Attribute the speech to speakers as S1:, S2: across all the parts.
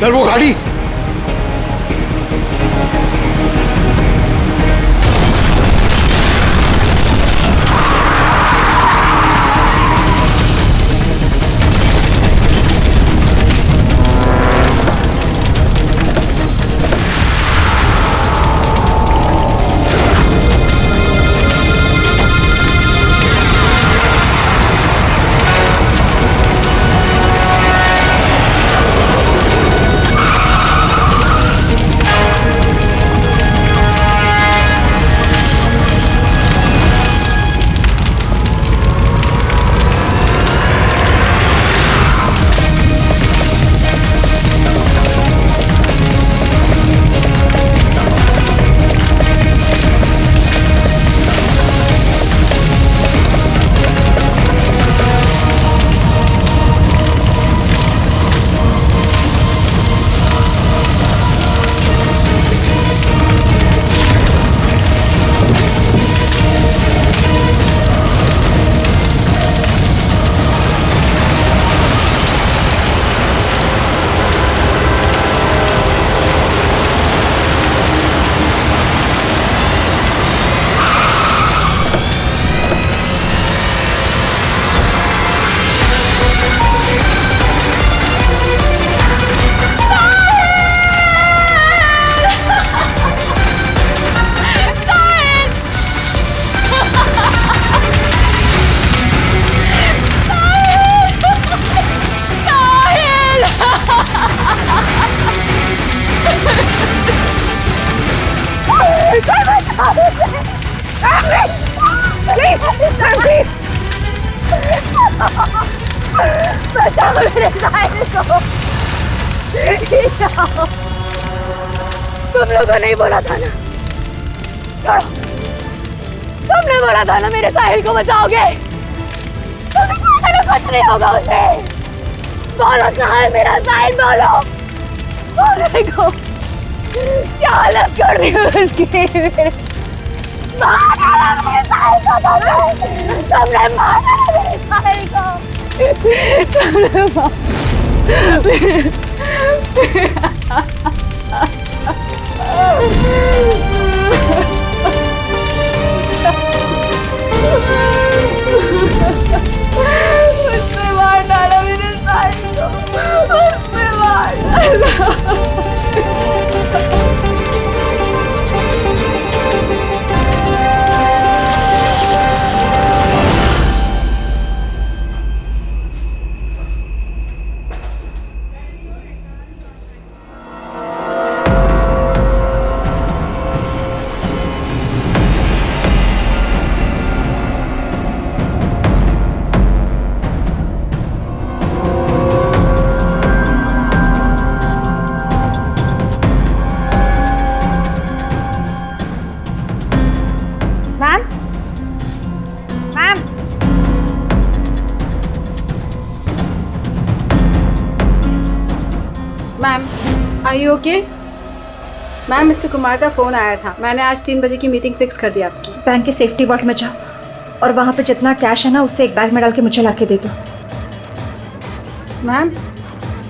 S1: Sir वो गाड़ी।
S2: तुम लोगों ने बोला था ना, तुमने बोला था ना मेरे साहिल को बचाओगे। कुछ नहीं होगा उसे। बोलो कहाँ है मेरा साहिल, बोलो। बोलने को क्या हालत कर दी उसकी। मार डाला मेरे साहिल को, तुमने मार डाला मेरे साहिल को, तुमने मार। उसने मार डाला मेरे साहिल को, उसने मार डाला।
S3: Ma'am, are you okay? Ma'am, mister Kumar का फ़ोन आया था। मैंने आज 3 बजे की मीटिंग फिक्स कर दी आपकी।
S4: बैंक के सेफ्टी वॉल्ट में जाओ और वहाँ पे जितना कैश है ना उससे एक बैग में डाल के मुझे ला के दे दो।
S3: मैम,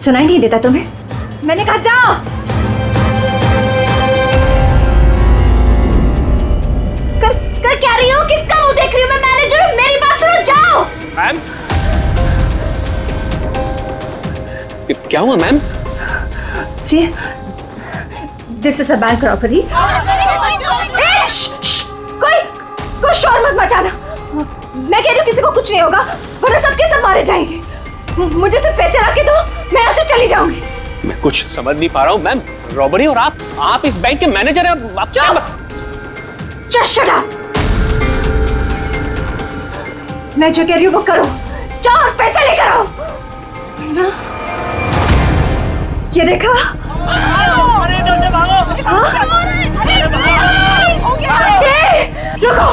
S4: सुनाई नहीं देता तुम्हें? मैंने कहा जाओ। कर क्या रही हो? किसका मुंह देख रही हो? मैं मैनेजर हूँ, मेरी बात सुनो, जाओ।
S5: मैम, क्या हुआ ma'am?
S4: See, this is a bank robbery. कोई शोर मत मचाना। मैं कह रही हूँ किसी को कुछ नहीं होगा, वरना सबके सब मारे जाएंगे। मुझे सिर्फ पैसे ला के दो, मैं यहाँ से चली जाऊंगी।
S5: मैं कुछ समझ नहीं पा रहा हूँ मैम। रॉबरी और आप इस बैंक के मैनेजर हैं। आप क्या?
S4: Just shut up. मैं जो कह रही हूँ वो करो। जाओ और पैसे लेकर आओ। ना? ये देखा? रुको,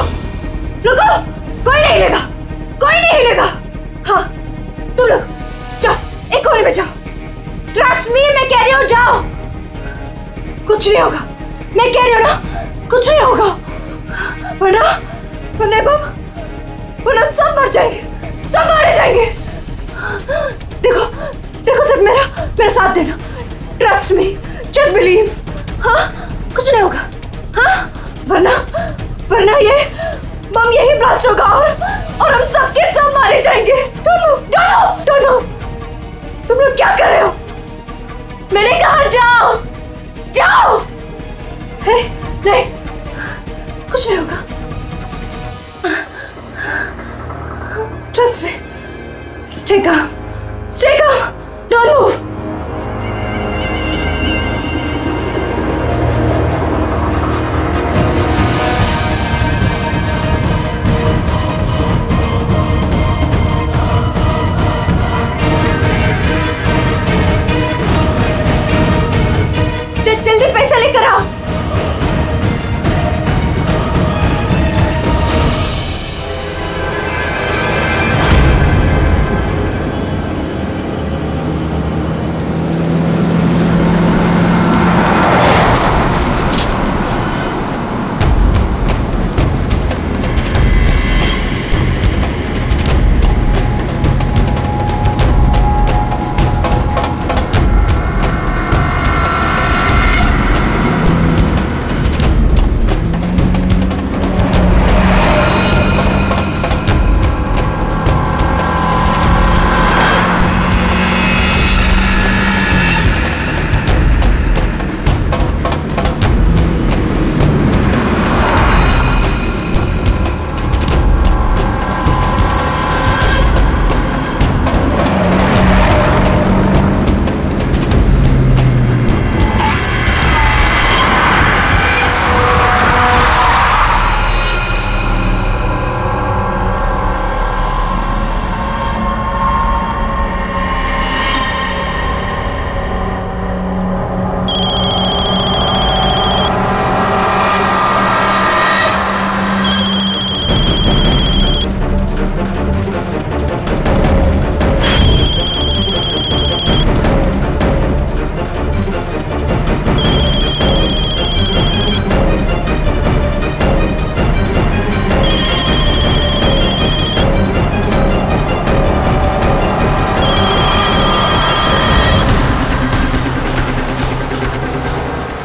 S4: रुको, कोई नहीं हिलेगा, कोई नहीं हिलेगा। हाँ, तुम लोग जाओ, एक कोने में जाओ। ट्रस्ट मी, मैं कह रही हूँ जाओ। कुछ नहीं होगा, मैं कह रही हूँ ना, कुछ नहीं होगा। वरना सब मर जाएंगे, सब मारे जाएंगे। देखो, देखो सिर्फ मेरा साथ देना। Trust me, just believe. हाँ, कुछ नहीं होगा। हाँ, वरना ये बम यही ब्लास्ट होगा और हम सबके सब मारे जाएंगे। Don't move. तुम लोग क्या कर रहे हो? मैंने कहा जाओ। नहीं, कुछ नहीं होगा। Trust me, stay calm, don't move। जल्दी पैसा लेकर आओ।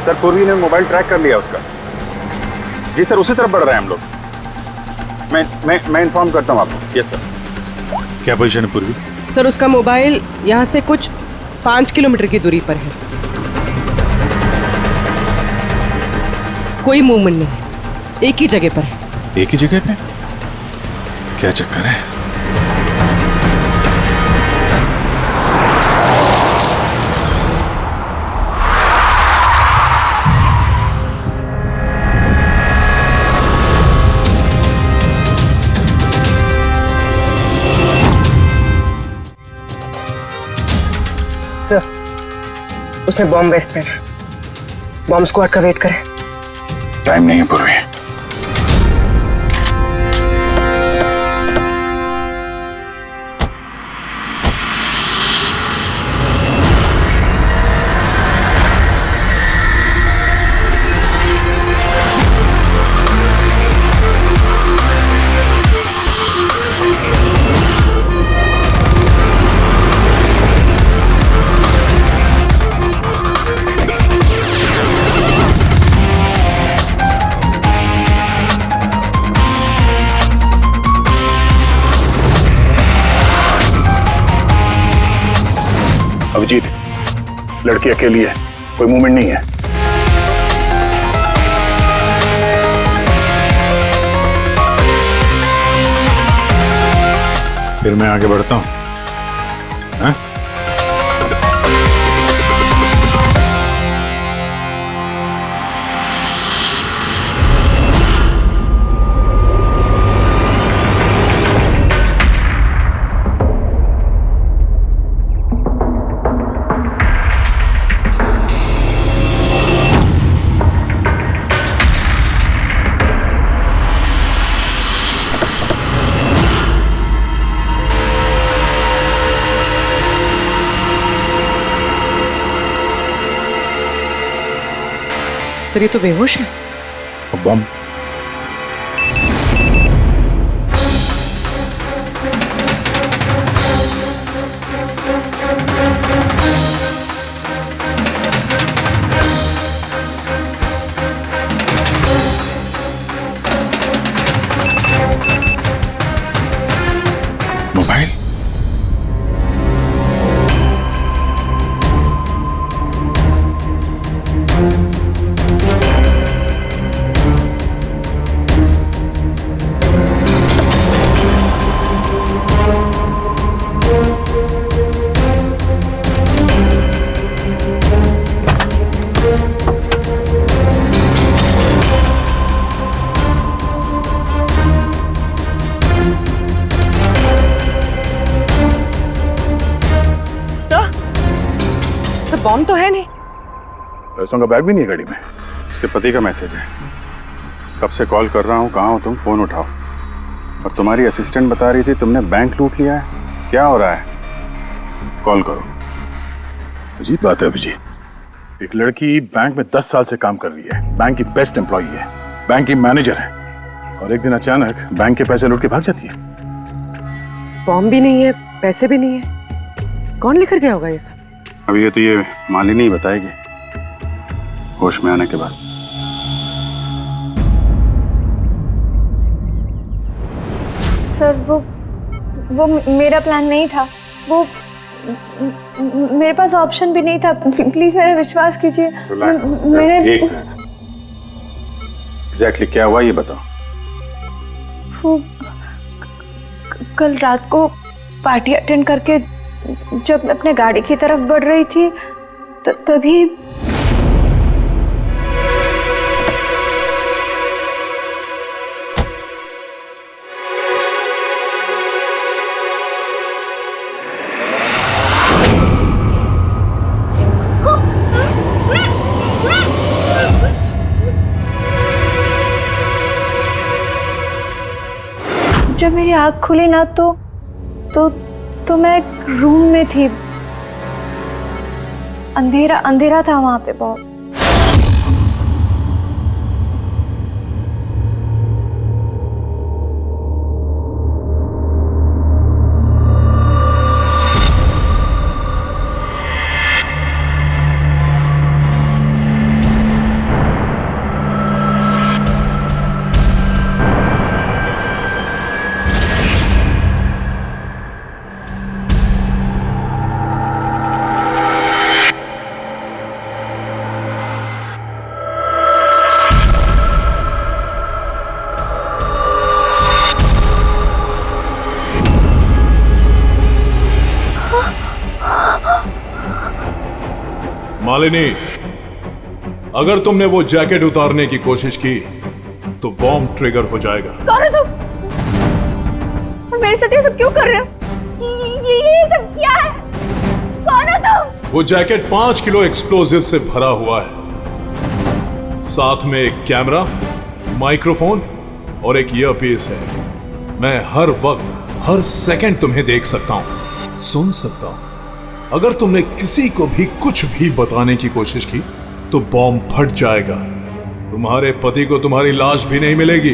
S1: सर, पूर्वी ने मोबाइल ट्रैक कर लिया उसका। जी सर, उसी तरफ बढ़ रहे हैं हम लोग। मैं इन्फॉर्म करता हूँ आपको। Yes sir. क्या पोजीशन है पूर्वी?
S6: सर, उसका मोबाइल यहाँ से कुछ 5 किलोमीटर की दूरी पर है। कोई मूवमेंट नहीं है, एक ही जगह पर है।
S1: एक ही जगह पे? क्या चक्कर है?
S6: सर, उसने बॉम्ब वेस्ट पे है। बॉम्ब स्क्वाड का वेट करें।
S1: टाइम नहीं है पूर्वी। अभिजीत, लड़की अकेली है, कोई मूवमेंट नहीं है। फिर मैं आगे बढ़ता हूं। हाँ?
S6: सर, ये तो बेहोश है।
S1: बॉम्ब।
S6: बॉम्ब तो है नहीं।
S1: पैसों का बैग भी नहीं है गाड़ी में। इसके पति का मैसेज है। कब से कॉल कर रहा हूँ, कहाँ हो तुम, फोन उठाओ। और तुम्हारी असिस्टेंट बता रही थी तुमने बैंक लूट लिया है। क्या हो रहा है? कॉल करो। अजीब बात है अभिजीत, एक लड़की बैंक में 10 साल से काम कर रही है, बैंक की बेस्ट एम्प्लॉई है, बैंक की मैनेजर है, और एक दिन अचानक बैंक के पैसे लूट के भाग जाती है।
S6: बॉम्ब भी नहीं है, पैसे भी नहीं है, कौन लेकर गया होगा ये सब?
S1: अभी ये तो ये मालिनी ही बताएगी होश में आने के बाद।
S4: सर वो मेरा प्लान नहीं था। वो मेरे पास ऑप्शन भी नहीं था। प्लीज मेरा विश्वास कीजिए। मैंने
S1: एग्जैक्टली क्या हुआ ये बताओ।
S4: वो कल रात को पार्टी अटेंड करके जब मैं अपने गाड़ी की तरफ बढ़ रही थी तभी जब मेरी आँख खुली ना तो मैं एक रूम में थी। अंधेरा था वहां पे बहुत।
S7: मालिनी, अगर तुमने वो जैकेट उतारने की कोशिश की तो बॉम्ब ट्रिगर हो जाएगा।
S4: कौन हो तुम? और मेरे साथ ये सब क्यों कर रहे हो? ये सब क्या है? कौन हो तुम?
S7: वो जैकेट 5 किलो एक्सप्लोजिव से भरा हुआ है। साथ में एक कैमरा, माइक्रोफोन और एक ईयरपीस है। मैं हर वक्त हर सेकंड तुम्हें देख सकता हूं, सुन सकता हूं। अगर तुमने किसी को भी कुछ भी बताने की कोशिश की तो बॉम्ब फट जाएगा। तुम्हारे पति को तुम्हारी लाश भी नहीं मिलेगी।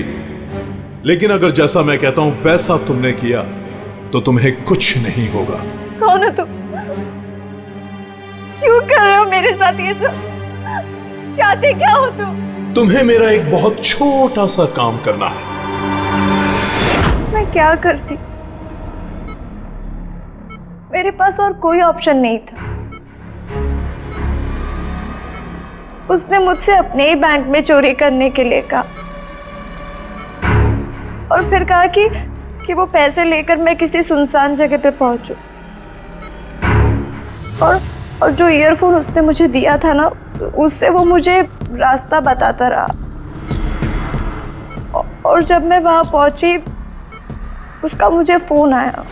S7: लेकिन अगर जैसा मैं कहता हूं वैसा तुमने किया तो तुम्हें कुछ नहीं होगा।
S4: कौन हो तुम? क्यों कर रहे हो मेरे साथ ये सब? चाहते क्या हो तुम?
S7: तुम्हें मेरा एक बहुत छोटा सा काम करना है।
S4: मैं क्या करती? मेरे पास और कोई ऑप्शन नहीं था। उसने मुझसे अपने ही बैंक में चोरी करने के लिए कहा और फिर कहा कि वो पैसे लेकर मैं किसी सुनसान जगह पे पहुंचूं। और जो ईयरफोन उसने मुझे दिया था ना, उससे वो मुझे रास्ता बताता रहा। और जब मैं वहां पहुंची उसका मुझे फोन आया।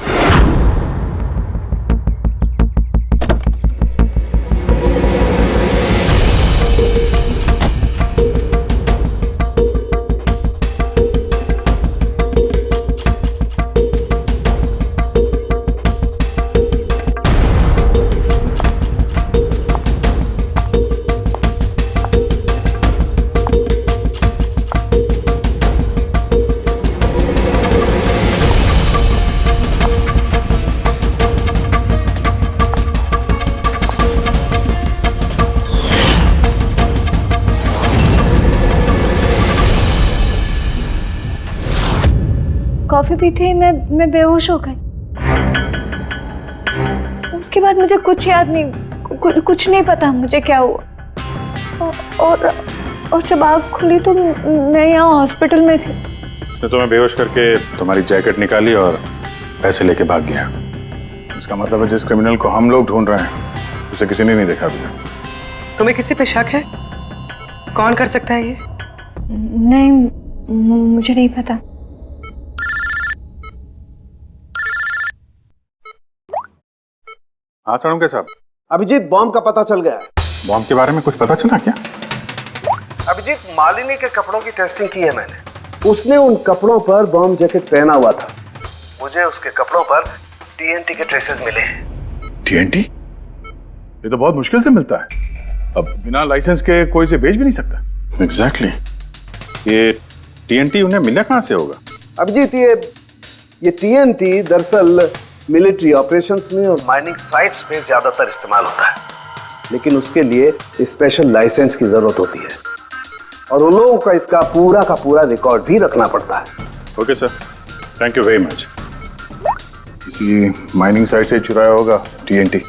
S4: कॉफी पीते ही मैं बेहोश हो गई। उसके बाद मुझे कुछ याद नहीं, कुछ नहीं पता मुझे क्या हुआ। और जब आँख खुली तो मैं यहाँ हॉस्पिटल में थी।
S1: उसने तुम्हें बेहोश करके तुम्हारी जैकेट निकाली और पैसे लेके भाग गया। इसका मतलब है जिस क्रिमिनल को हम लोग ढूंढ रहे हैं उसे किसी ने नहीं देखा अभी।
S6: तुम्हें किसी पे शक है? कौन कर सकता है ये?
S4: नहीं, मुझे नहीं पता।
S1: हाँ साड़ुंके साहब,
S8: अभिजीत, बॉम्ब का पता चल गया है।
S1: बॉम्ब के बारे में कुछ पता चला क्या?
S8: अभिजीत, मालिनी के कपड़ों की टेस्टिंग की है मैंने। उसने उन कपड़ों पर बॉम्ब जैकेट पहना हुआ था। मुझे उसके कपड़ों पर टीएनटी के ट्रेसेस मिले हैं।
S1: टीएनटी? ये तो बहुत मुश्किल से मिलता है। अब बिना लाइसेंस के कोई से बेच भी नहीं सकता। एग्जैक्टली। ये टीएनटी उन्हें मिला कहां से होगा?
S8: अभिजीत, ये टीएनटी दरअसल मिलिट्री ऑपरेशंस में और माइनिंग साइट्स पे ज्यादातर इस्तेमाल होता है, लेकिन उसके लिए स्पेशल लाइसेंस की जरूरत होती है और उन लोगों का इसका पूरा रिकॉर्ड भी रखना पड़ता है।
S1: Okay sir, thank you very much. किसी माइनिंग साइट से चुराया होगा टीएनटी।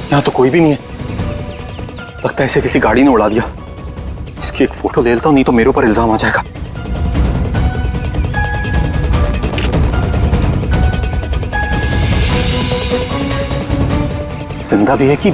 S5: यहाँ तो कोई भी नहीं है। लगता है इसे किसी गाड़ी ने उड़ा दिया। इसकी एक फोटो ले लेता हूँ, नहीं तो मेरे ऊपर इल्जाम आ जाएगा। जिंदा भी है कि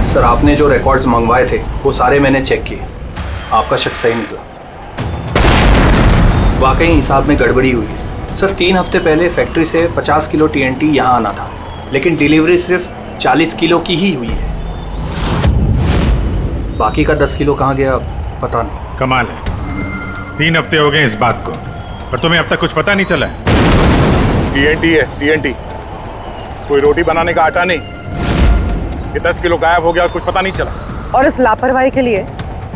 S9: सर, आपने जो रिकॉर्ड्स मंगवाए थे वो सारे मैंने चेक किए। आपका शक सही निकला। वाकई हिसाब में गड़बड़ी हुई है। सर, 3 हफ्ते पहले फैक्ट्री से 50 किलो टीएनटी यहाँ आना था, लेकिन डिलीवरी सिर्फ 40 किलो की ही हुई है। बाकी का 10 किलो कहाँ गया पता नहीं।
S10: कमाल है, 3 हफ्ते हो गए इस बात को और तुम्हें अब तक कुछ पता नहीं चला है?
S1: टीएनटी है, टीएनटी। कोई रोटी बनाने का आटा नहीं। ये 10 किलो गायब हो गया और कुछ पता नहीं चला।
S6: और इस लापरवाही के लिए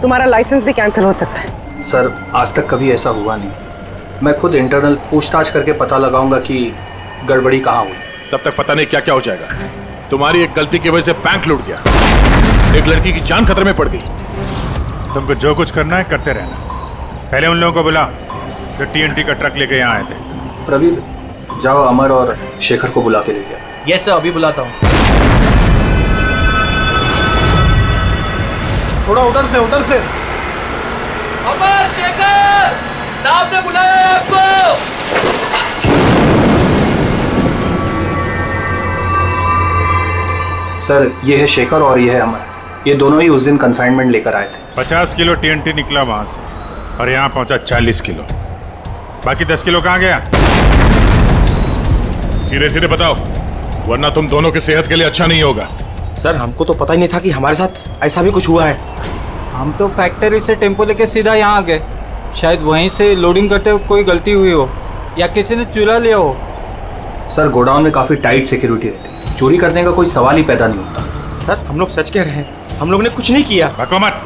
S6: तुम्हारा लाइसेंस भी कैंसिल हो सकता है।
S9: सर, आज तक कभी ऐसा हुआ नहीं। मैं खुद इंटरनल पूछताछ करके पता लगाऊंगा कि गड़बड़ी कहाँ हुई।
S7: तब तक पता नहीं क्या क्या हो जाएगा। तुम्हारी एक गलती की वजह से बैंक लूट गया, एक लड़की की जान खतरे में पड़ गई।
S10: तुमको जो कुछ करना है करते रहना। पहले उन लोगों को बुला जो टीएनटी का ट्रक लेके यहाँ आए थे।
S9: प्रवीर, जाओ अमर और शेखर को बुला के लेके आओ।
S5: यस सर, अभी बुलाता हूँ।
S8: थोड़ा उधर से
S5: अमर, शेखर साहब ने बुलाया है आपको।
S9: सर, ये है शेखर और ये है अमर। ये दोनों ही उस दिन कंसाइनमेंट लेकर आए थे।
S10: 50 किलो टीएनटी निकला वहां से और यहाँ पहुंचा 40 किलो। बाकी 10 किलो कहाँ गया?
S7: सीधे सीधे बताओ, वरना तुम दोनों की सेहत के लिए अच्छा नहीं होगा।
S5: सर, हमको तो पता ही नहीं था कि हमारे साथ ऐसा भी कुछ हुआ है।
S11: हम तो फैक्ट्री से टेम्पो लेके सीधा यहाँ आ गए। शायद वहीं से लोडिंग करते हुए कोई गलती हुई हो या किसी ने चुरा लिया हो।
S9: सर, गोडाउन में काफ़ी टाइट सिक्योरिटी रहती है। चोरी करने का कोई सवाल ही पैदा नहीं होता।
S5: सर, हम लोग सच कह रहे हैं, हम लोग ने कुछ नहीं किया।
S10: बको मत।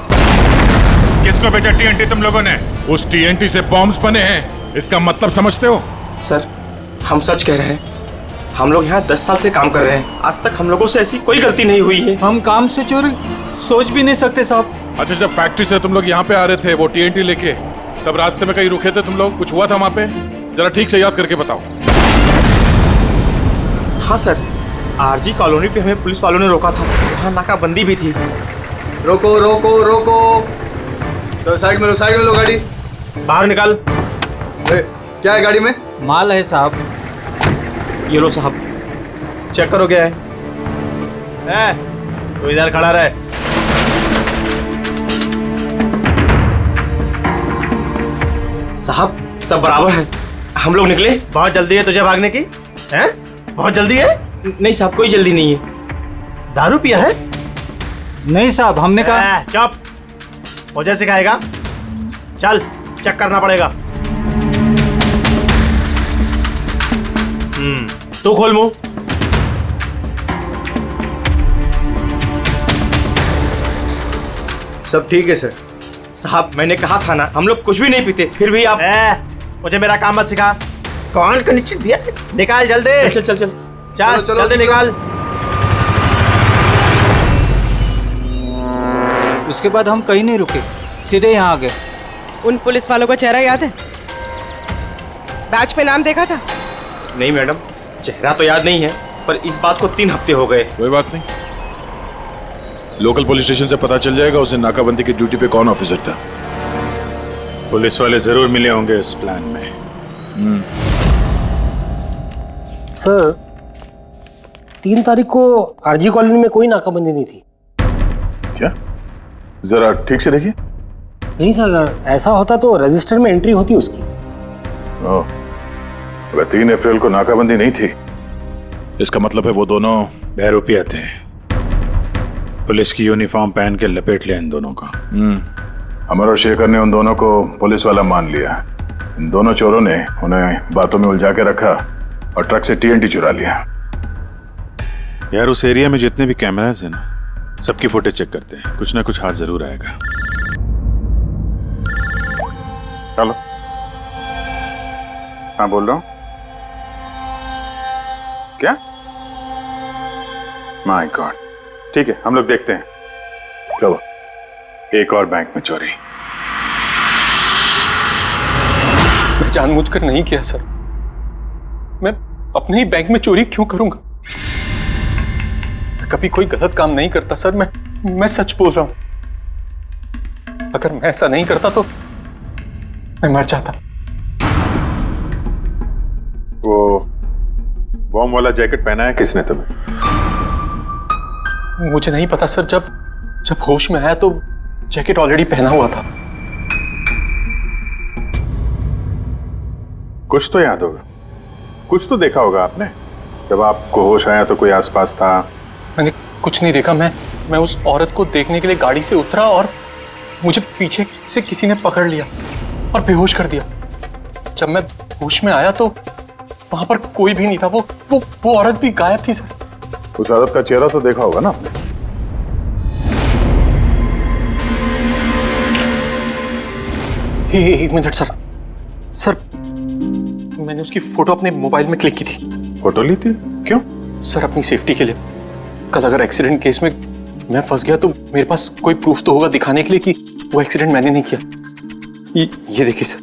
S10: किसको भेजा टीएनटी तुम लोगों ने?
S7: उस टीएनटी से बॉम्ब्स बने हैं, इसका मतलब समझते हो?
S5: सर, हम सच कह रहे हैं। हम लोग यहाँ 10 साल से काम कर रहे हैं। आज तक हम लोगों से ऐसी कोई गलती नहीं हुई है।
S11: हम काम से चोरी सोच भी नहीं सकते साहब।
S7: अच्छा, जब फैक्ट्री से तुम लोग यहाँ पे आ रहे थे वो टीएनटी लेके, तब रास्ते में कहीं रुके थे तुम लोग? कुछ हुआ था वहाँ पे? जरा ठीक से याद करके बताओ।
S5: हाँ सर,
S11: आरजी कॉलोनी पे हमें पुलिस वालों ने रोका था, वहाँ नाकाबंदी भी थी।
S12: रोको रोको रोको, तो साइड में लो गाड़ी।
S11: बाहर निकाल।
S12: क्या है गाड़ी में?
S11: माल है साहब। ये लो साहब, चेक करो क्या है। तो इधर खड़ा रहे। साहब सब बराबर है, हम लोग निकले। बहुत जल्दी है तुझे भागने की? हैं? बहुत जल्दी है? नहीं साहब, कोई जल्दी नहीं है। दारू पिया है? नहीं साहब, हमने कहा। चुप, मुझे सिखाएगा? चल चेक करना पड़ेगा। तू खोल मुंह।
S12: सब ठीक है सर।
S11: साहब मैंने कहा था ना, हम लोग कुछ भी नहीं पीते, फिर भी आप मुझे मेरा काम मत सिखा। कौन का निश्चित दिया? निकाल जल्दी। चल चल चल चल, जल्दी निकाल। उसके बाद हम कहीं नहीं रुके, सीधे यहाँ आ गए।
S6: उन पुलिस वालों का चेहरा याद है? बैच पे नाम देखा था?
S11: नहीं मैडम, चेहरा तो याद नहीं है, पर इस बात को 3 हफ्ते हो गए।
S7: कोई बात नहीं, लोकल पुलिस स्टेशन से पता चल जाएगा उसे नाकाबंदी की ड्यूटी पे कौन ऑफिसर था।
S1: पुलिस वाले जरूर मिले होंगे इस प्लान में।
S13: सर 3 तारीख को आरजी कॉलोनी में कोई नाकाबंदी नहीं थी।
S1: क्या? जरा ठीक से देखिए।
S13: नहीं सर, अगर ऐसा होता तो रजिस्टर में एंट्री होती उसकी।
S1: अगर 3 अप्रैल को नाकाबंदी नहीं थी, इसका मतलब है वो दोनों बहरूपिया थे। पुलिस की यूनिफॉर्म पहन के लपेट लिया इन दोनों का। अमर और शेखर ने उन दोनों को पुलिस वाला मान लिया। इन दोनों चोरों ने उन्हें बातों में उलझा के रखा और ट्रक से TNT चुरा लिया। यार उस एरिया में जितने भी कैमरास हैं ना, सबकी फुटेज चेक करते हैं, कुछ ना कुछ हाथ जरूर आएगा। हेलो, हाँ बोल रहा हूँ। क्या? माय गॉड, ठीक है हम लोग देखते हैं। चलो, एक और बैंक में चोरी।
S5: मैं जानबूझकर नहीं किया सर, मैं अपने ही बैंक में चोरी क्यों करूंगा? मैं कभी कोई गलत काम नहीं करता सर, मैं सच बोल रहा हूं। अगर मैं ऐसा नहीं करता तो मैं मर जाता।
S1: वो बॉम्ब वाला जैकेट पहना है किसने तुम्हें?
S5: मुझे नहीं पता सर, जब होश में आया तो जैकेट ऑलरेडी पहना हुआ था।
S1: कुछ तो याद होगा, कुछ तो देखा होगा आपने। जब आपको होश आया तो कोई आसपास था?
S5: मैंने कुछ नहीं देखा। मैं उस औरत को देखने के लिए गाड़ी से उतरा और मुझे पीछे से किसी ने पकड़ लिया और बेहोश कर दिया। जब मैं होश में आया तो वहां पर कोई भी नहीं था। वो औरत भी गायब थी सर।
S1: उस औरत का चेहरा तो देखा होगा ना आपने?
S5: एक मिनट सर, मैंने उसकी फोटो अपने मोबाइल में क्लिक की थी।
S1: फोटो ली थी? क्यों?
S5: सर अपनी सेफ्टी के लिए। कल अगर एक्सीडेंट केस में मैं फंस गया तो मेरे पास कोई प्रूफ तो होगा दिखाने के लिए कि वो एक्सीडेंट मैंने नहीं किया। ये देखिए सर।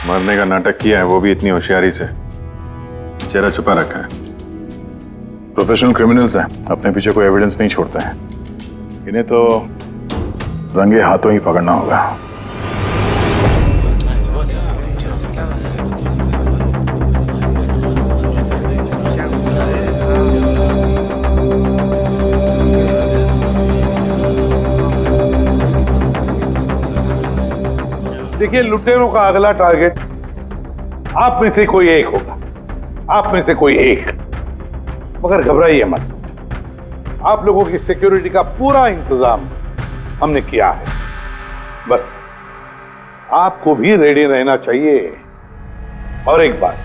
S1: मरने का नाटक किया है, वो भी इतनी होशियारी से। चेहरा छुपा रखा है। प्रोफेशनल क्रिमिनल्स हैं, अपने पीछे कोई एविडेंस नहीं छोड़ते हैं। इन्हें तो रंगे हाथों ही पकड़ना होगा।
S14: देखिए, लुटेरों का अगला टारगेट आप में से कोई एक होगा, आप में से कोई एक। मगर घबराइए मत, आप लोगों की सिक्योरिटी का पूरा इंतजाम हमने किया है। बस आपको भी रेडी रहना चाहिए। और एक बात,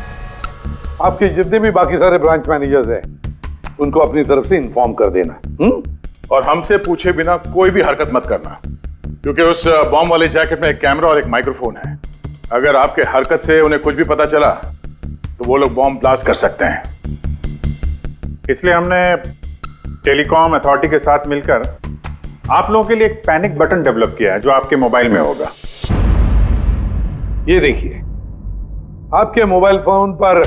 S14: आपके जितने भी बाकी सारे ब्रांच मैनेजर्स हैं, उनको अपनी तरफ से इन्फॉर्म कर देना।
S1: और हमसे पूछे बिना कोई भी हरकत मत करना, क्योंकि उस बॉम्ब वाले जैकेट में एक कैमरा और एक माइक्रोफोन है। अगर आपके हरकत से उन्हें कुछ भी पता चला तो वो लोग बॉम्ब ब्लास्ट कर सकते हैं। इसलिए हमने टेलीकॉम अथॉरिटी के साथ मिलकर आप लोगों के लिए एक पैनिक बटन डेवलप किया है, जो आपके मोबाइल में होगा।
S14: ये देखिए, आपके मोबाइल फोन पर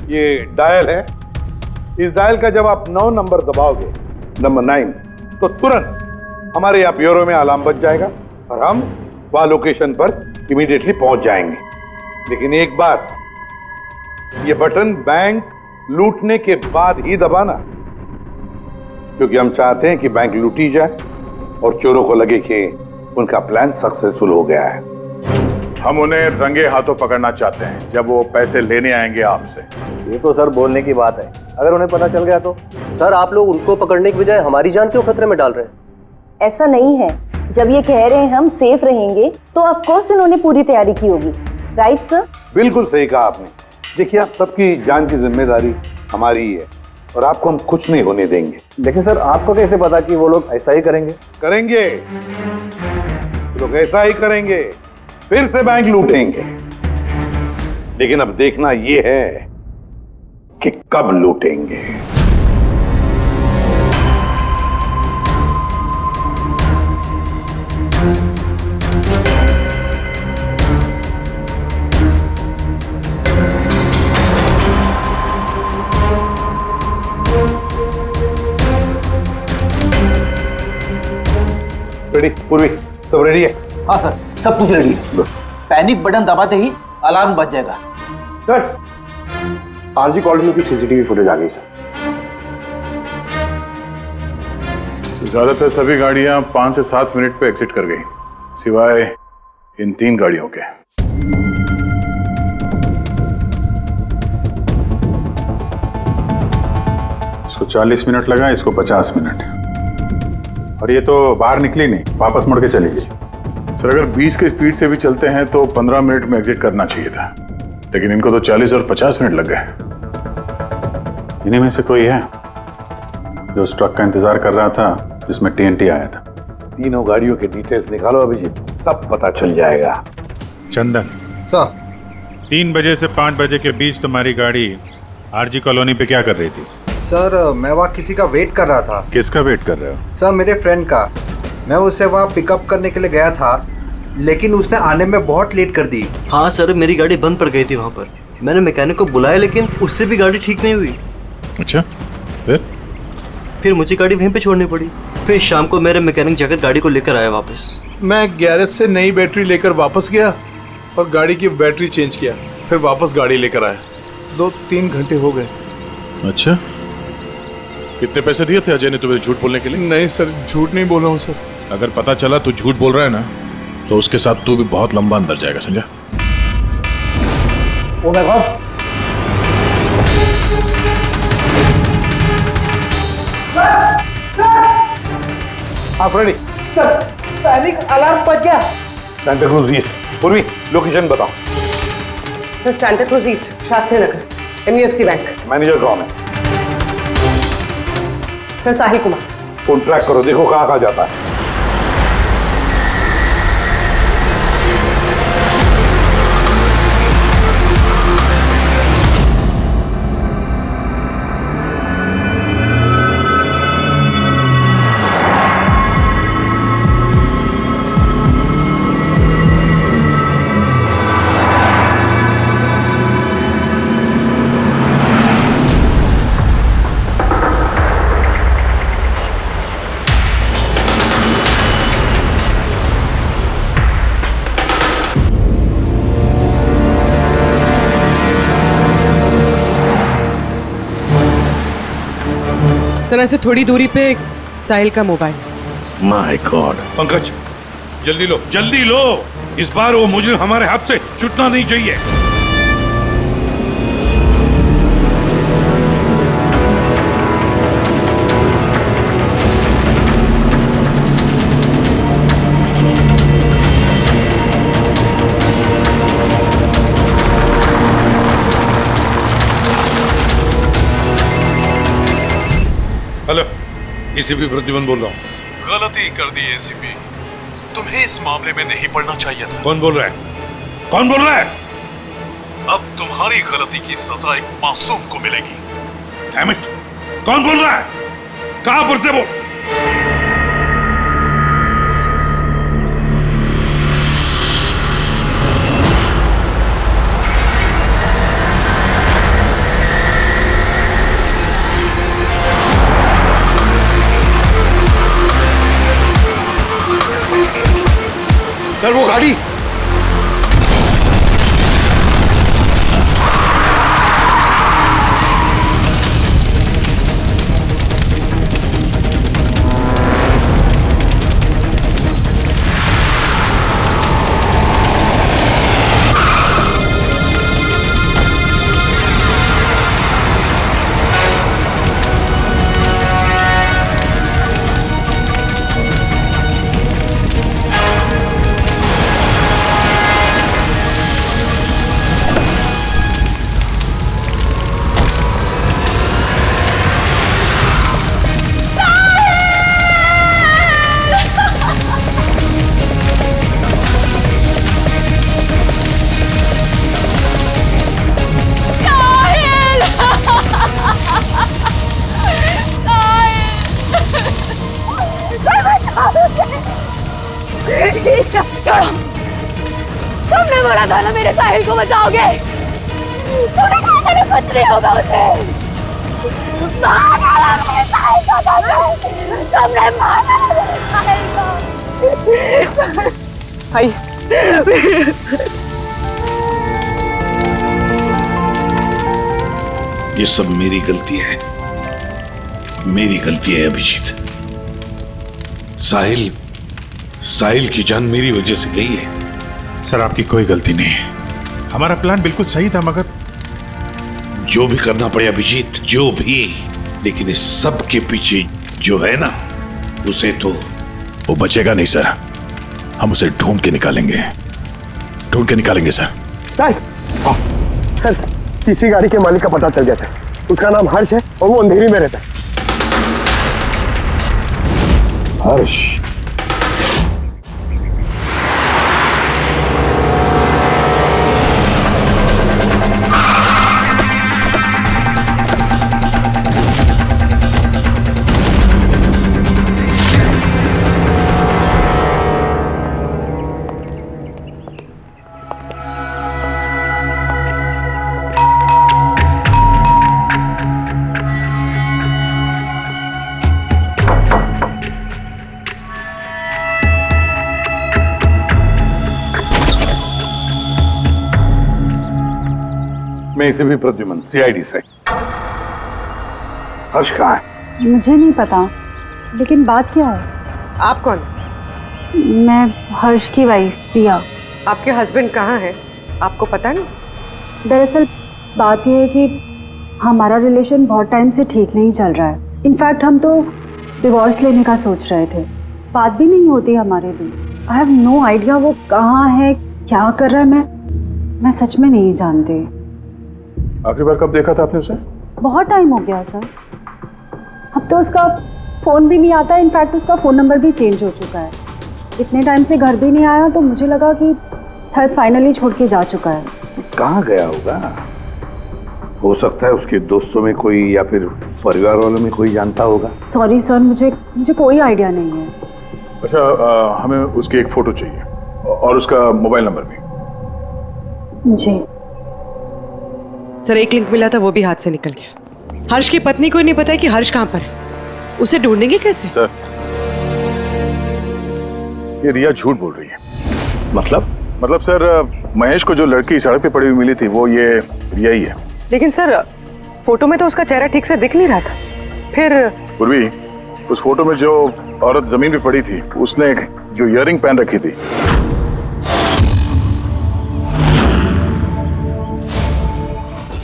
S14: ये डायल है। इस डायल का जब आप 9 नंबर दबाओगे, नंबर 9, तो तुरंत हमारे यहाँ ब्यूरो में अलार्म बज जाएगा और हम वहां लोकेशन पर इमीडिएटली पहुंच जाएंगे। लेकिन एक बात, ये बटन बैंक लूटने के बाद ही दबाना, क्योंकि हम चाहते हैं कि बैंक लूटी जाए और चोरों को लगे कि उनका प्लान सक्सेसफुल हो गया है।
S1: हम उन्हें रंगे हाथों पकड़ना चाहते हैं जब वो पैसे लेने आएंगे आपसे।
S15: ये तो सर बोलने की बात है, अगर उन्हें पता चल गया तो? सर आप लोग उनको पकड़ने की बजाय हमारी जान क्यों खतरे में डाल रहे हैं?
S2: ऐसा नहीं है, जब ये कह रहे हैं हम सेफ रहेंगे तो ऑफ कोर्स इन्होंने पूरी तैयारी की होगी। Right sir?
S14: बिल्कुल सही कहा आपने। देखिए, आप सबकी जान की जिम्मेदारी हमारी ही है और आपको हम कुछ नहीं होने देंगे।
S15: लेकिन सर आपको कैसे पता कि वो लोग ऐसा ही करेंगे?
S14: करेंगे, लोग ऐसा ही करेंगे, फिर से बैंक लूटेंगे। लेकिन अब देखना ये है कि कब लूटेंगे। रेडी? पूर्वी सब रेडी है?
S11: हाँ सर, सब कुछ रेडी है। पैनिक बटन दबाते ही अलार्म बज जाएगा।
S15: सर आरजी कॉलोनी की सीसीटीवी फुटेज आ गई सर।
S1: ज्यादातर सभी गाड़ियां 5 से 7 मिनट पे एग्जिट कर गई, सिवाय इन 3 गाड़ियों के। इसको 40 मिनट लगा, इसको 50 मिनट, और ये तो बाहर निकली नहीं, वापस मुड़ के चली गई। सर अगर 20 की स्पीड से भी चलते हैं तो 15 मिनट में एग्जिट करना चाहिए था, लेकिन इनको तो 40 और 50 मिनट लग गए। इन्हीं में से कोई है जो उस ट्रक का इंतजार कर रहा था जिसमें TNT आया था?
S14: तीनों गाड़ियों के डिटेल्स निकालो अभिजीत, सब पता चल जाएगा।
S10: चंदन
S11: सर,
S10: 3 बजे से 5 बजे के बीच तुम्हारी गाड़ी आरजी कॉलोनी पे क्या कर रही थी?
S12: सर मैं वहाँ किसी का वेट कर रहा था।
S10: किसका वेट कर रहे हो?
S12: सर मेरे फ्रेंड का। मैं उसे वहाँ पिकअप करने के लिए गया था, लेकिन उसने आने में बहुत लेट कर दी।
S15: हाँ सर, मेरी गाड़ी बंद पड़ गई थी वहाँ पर। मैंने मैकेनिक को बुलाया लेकिन उससे भी गाड़ी ठीक नहीं हुई।
S10: अच्छा,
S15: फिर मुझे गाड़ी वहीं पे छोड़नी पड़ी। फिर शाम को मेरे मैकेनिक जाकर गाड़ी को लेकर आया वापस।
S7: मैं गैरेज से नई बैटरी लेकर वापस गया और गाड़ी की बैटरी चेंज किया, फिर वापस गाड़ी लेकर आया। 2-3 घंटे हो गए।
S10: अच्छा, कितने पैसे दिए थे अजय ने तुम्हें झूठ बोलने के लिए?
S7: नहीं सर, झूठ नहीं बोल रहा हूँ सर।
S10: अगर पता चला तू झूठ बोल रहा है ना, तो उसके साथ तू भी बहुत लंबा अंदर जाएगा, समझा?
S11: ओ माय गॉड,
S14: आप रेडी?
S11: सर पैनिक अलार्म बज गया।
S14: Santacruz East. पूर्वी लोकेशन बताओ।
S6: Sir Santacruz East, Shastri Nagar, MUFC bank.
S14: Manager कौन है?
S6: Sir Sahil Kumar.
S14: Phone track करो, देखो कहाँ कहाँ जाता है।
S6: तरह से थोड़ी दूरी पे साहिल का मोबाइल।
S14: My God.
S10: पंकज जल्दी लो, जल्दी लो, इस बार वो मुजरिम हमारे हाथ से छूटना नहीं चाहिए। हेलो, एसीपी प्रतिबंध बोल रहा हूँ।
S7: गलती कर दी ACP, तुम्हें इस मामले में नहीं पड़ना चाहिए था।
S10: कौन बोल रहा है? कौन बोल रहा है?
S7: अब तुम्हारी गलती की सजा एक मासूम को मिलेगी।
S10: डैम इट, कौन बोल रहा है? कहां पर से बोल?
S14: सर वो गाड़ी।
S2: तुमने बोला था ना मेरे साहिल को बचाओगे। तुमने कहा था ना कुछ नहीं होगा उसे। मार डाला मेरे साहिल को। तुमने मार डाला मेरे साहिल को।
S6: भाई
S14: ये सब मेरी गलती है, मेरी गलती है अभिजीत। साहिल की जान मेरी वजह से गई है।
S10: सर आपकी कोई गलती नहीं है, हमारा प्लान बिल्कुल सही था, मगर
S14: जो भी करना पड़े अभिजीत, जो भी, लेकिन इस सब के पीछे जो है ना, उसे तो
S1: वो बचेगा नहीं सर। हम उसे ढूंढ के निकालेंगे सर।
S16: सर तीसरी गाड़ी के मालिक का पता चल गया सर। उसका नाम हर्ष है और वो अंधेरी में रहता है।
S14: हर्ष? मैं इसे भी प्रद्युमन, सीआईडी से। हर्ष कहाँ है?
S3: मुझे नहीं पता, लेकिन बात क्या है?
S6: आप कौन?
S3: मैं हर्ष की वाइफ प्रिया।
S6: आपके हस्बैंड कहाँ है, आपको पता नहीं?
S3: दरअसल बात यह है कि हमारा रिलेशन बहुत टाइम से ठीक नहीं चल रहा है। इनफैक्ट हम तो डिवोर्स लेने का सोच रहे थे। बात भी नहीं होती हमारे बीच। आई हैव नो आइडिया वो कहाँ है, क्या कर रहा है। मैं सच में नहीं जानती।
S1: आखिरी बार कब देखा था आपने उसे?
S3: बहुत टाइम हो गया सर। अब तो उसका फ़ोन भी नहीं आता। इनफैक्ट उसका फ़ोन नंबर भी चेंज हो चुका है। इतने टाइम से घर भी नहीं आया, तो मुझे लगा कि शायद फाइनली छोड़ के जा चुका है।
S14: कहाँ गया होगा? हो सकता है उसके दोस्तों में कोई या फिर परिवार वालों में कोई जानता होगा।
S3: सॉरी सर, मुझे कोई आइडिया नहीं है।
S1: अच्छा, हमें उसकी एक फोटो चाहिए और उसका मोबाइल नंबर भी।
S3: जी
S6: सर, एक लिंक मिला था, वो भी हाथ से निकल गया। हर्ष की पत्नी को नहीं पता है कि हर्ष कहाँ पर है। उसे ढूंढेंगे कैसे?
S1: सर, ये रिया झूठ बोल रही है। मतलब सर, महेश को जो लड़की सड़क पे पड़ी हुई मिली थी, वो ये रिया ही है।
S6: लेकिन सर, फोटो में तो उसका चेहरा ठीक से दिख नहीं रहा था। फिर
S1: पूर्वी, उस फोटो में जो औरत जमीन पे पड़ी थी, उसने जो इयररिंग पहन रखी थी,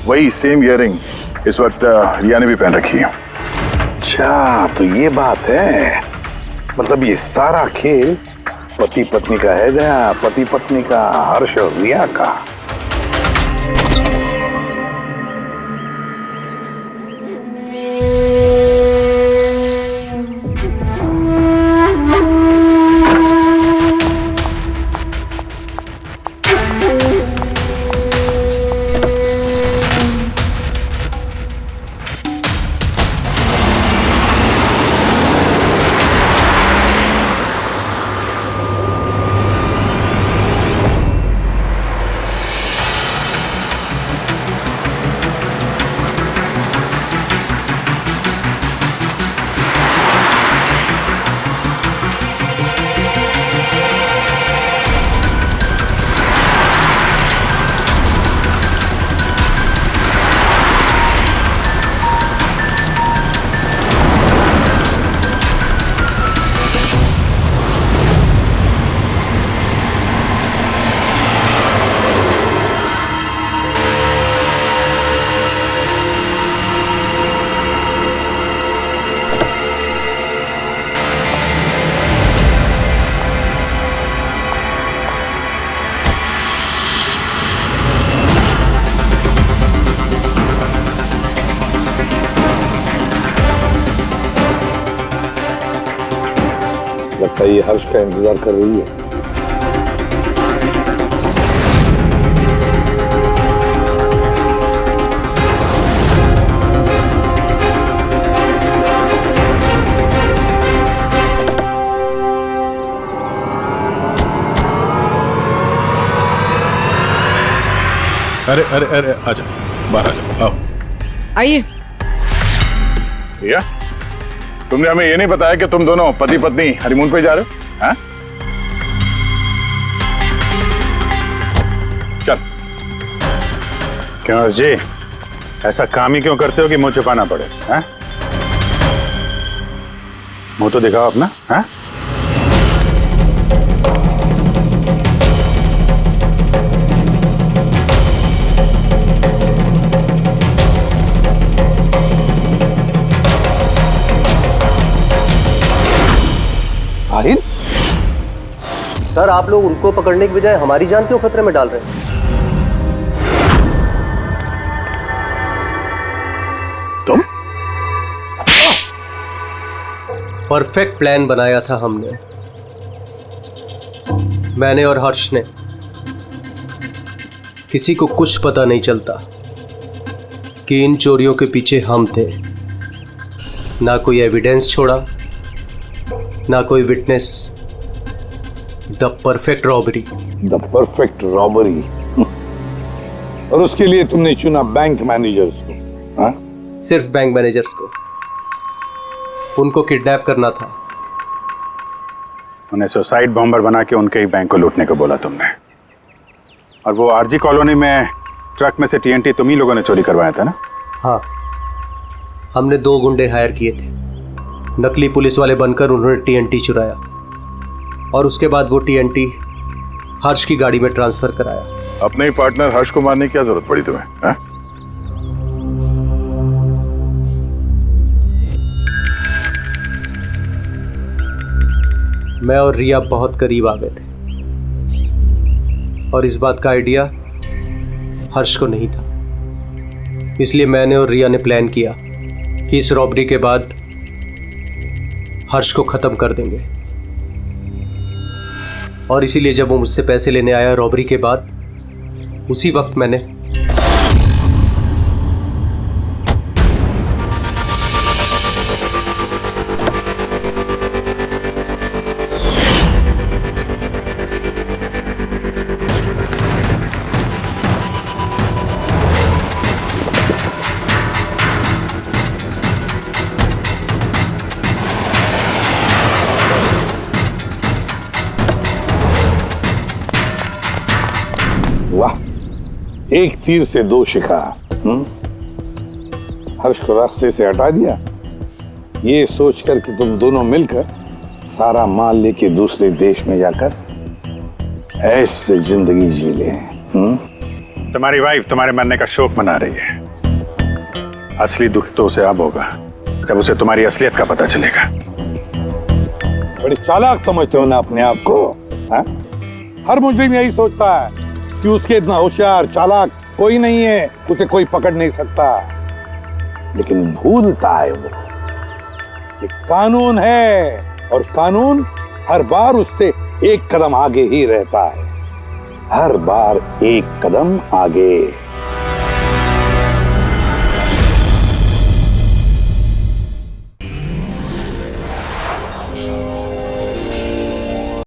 S1: वही सेम इयररिंग इस वक्त रिया ने भी पहन रखी है।
S14: अच्छा, तो ये बात है। मतलब ये सारा खेल पति पत्नी का है, पति पत्नी का, हर्ष और रिया का। लगता है ये हर्ष का इंतजार कर रही है।
S7: अरे अरे अरे आजा, बाहर आ जाओ, आओ।
S6: आइए।
S1: भैया, तुमने हमें ये नहीं बताया कि तुम दोनों पति पत्नी हनीमून पे जा रहे हो? हाँ? चल। क्यों जी, ऐसा काम ही क्यों करते हो कि मुंह छुपाना पड़े? हाँ? मुंह तो दिखाओ अपना। हाँ?
S15: साहिल? सर, आप लोग उनको पकड़ने की बजाय हमारी जान क्यों खतरे में डाल रहे हैं?
S1: तुम?
S15: परफेक्ट प्लान बनाया था हमने, मैंने और हर्ष ने। किसी को कुछ पता नहीं चलता कि इन चोरियों के पीछे हम थे। ना कोई एविडेंस छोड़ा, ना कोई witness. The perfect robbery.
S14: The perfect robbery. और उसके लिए तुमने चुना बैंक मैनेजर्स को? हाँ?
S15: सिर्फ बैंक मैनेजर्स को। उनको किडनैप करना था।
S1: उन्हें सुसाइड बॉम्बर बना के उनके ही बैंक को लूटने को बोला तुमने। और वो आरजी कॉलोनी में ट्रक में से टीएनटी तुम ही लोगों ने चोरी करवाया था ना?
S15: हाँ, हमने 2 गुंडे हायर किए थे। नकली पुलिस वाले बनकर उन्होंने टीएनटी चुराया और उसके बाद वो टीएनटी हर्ष की गाड़ी में ट्रांसफर कराया।
S1: अपने ही पार्टनर हर्ष को मारने की क्या जरूरत पड़ी तुम्हें? हाँ?
S15: मैं और रिया बहुत करीब आ गए थे और इस बात का आइडिया हर्ष को नहीं था। इसलिए मैंने और रिया ने प्लान किया कि इस रॉबरी के बाद हर्ष को खत्म कर देंगे। और इसीलिए जब वो मुझसे पैसे लेने आया रॉबरी के बाद, उसी वक्त मैंने
S14: वाह, एक तीर से 2 शिकार। हर्ष को रास्ते से हटा दिया, ये सोचकर कि तुम दोनों मिलकर सारा माल लेके दूसरे देश में जाकर ऐसे जिंदगी जी ले।
S1: तुम्हारी वाइफ तुम्हारे मरने का शोक मना रही है। असली दुख तो उसे अब होगा जब उसे तुम्हारी असलियत का पता चलेगा।
S14: बड़ी चालाक समझते हो ना अपने आप को? हा? हर मुजरिम यही सोचता है कि उसके इतना होशियार चालाक कोई नहीं है, उसे कोई पकड़ नहीं सकता। लेकिन भूलता है वो कि कानून है और कानून हर बार उससे एक कदम आगे ही रहता है, हर बार एक कदम आगे।